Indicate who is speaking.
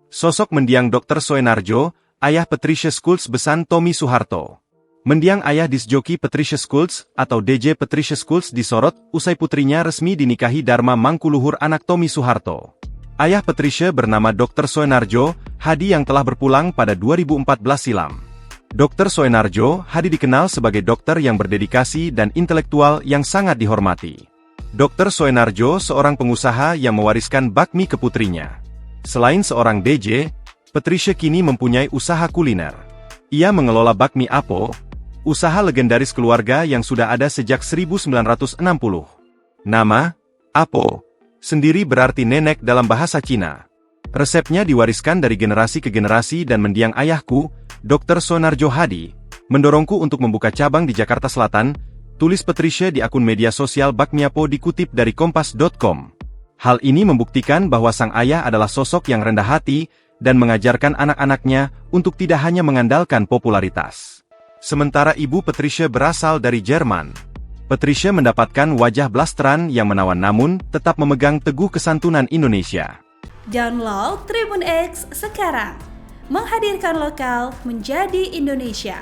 Speaker 1: Sosok mendiang Dr. Soenardjo, ayah Patricia Schulz besan Tommy Soeharto. Mendiang ayah disjoki Patricia Schulz, atau DJ Patricia Schulz disorot, usai putrinya resmi dinikahi Dharma Mangkuluhur anak Tommy Soeharto. Ayah Patricia bernama Dr. Soenardjo Hadi yang telah berpulang pada 2014 silam. Dr. Soenardjo Hadi dikenal sebagai dokter yang berdedikasi dan intelektual yang sangat dihormati. Dr. Soenardjo seorang pengusaha yang mewariskan bakmi ke putrinya. Selain seorang DJ, Patricia kini mempunyai usaha kuliner. Ia mengelola bakmi Apo, usaha legendaris keluarga yang sudah ada sejak 1960. Nama, Apo, sendiri berarti nenek dalam bahasa Cina. Resepnya diwariskan dari generasi ke generasi dan mendiang ayahku, Dr. Soenardjo Hadi, mendorongku untuk membuka cabang di Jakarta Selatan, tulis Patricia di akun media sosial Bakmiapo dikutip dari kompas.com. Hal ini membuktikan bahwa sang ayah adalah sosok yang rendah hati dan mengajarkan anak-anaknya untuk tidak hanya mengandalkan popularitas. Sementara ibu Patricia berasal dari Jerman. Patricia mendapatkan wajah blasteran yang menawan namun tetap memegang teguh kesantunan Indonesia.
Speaker 2: Download Tribun X sekarang, menghadirkan lokal menjadi Indonesia.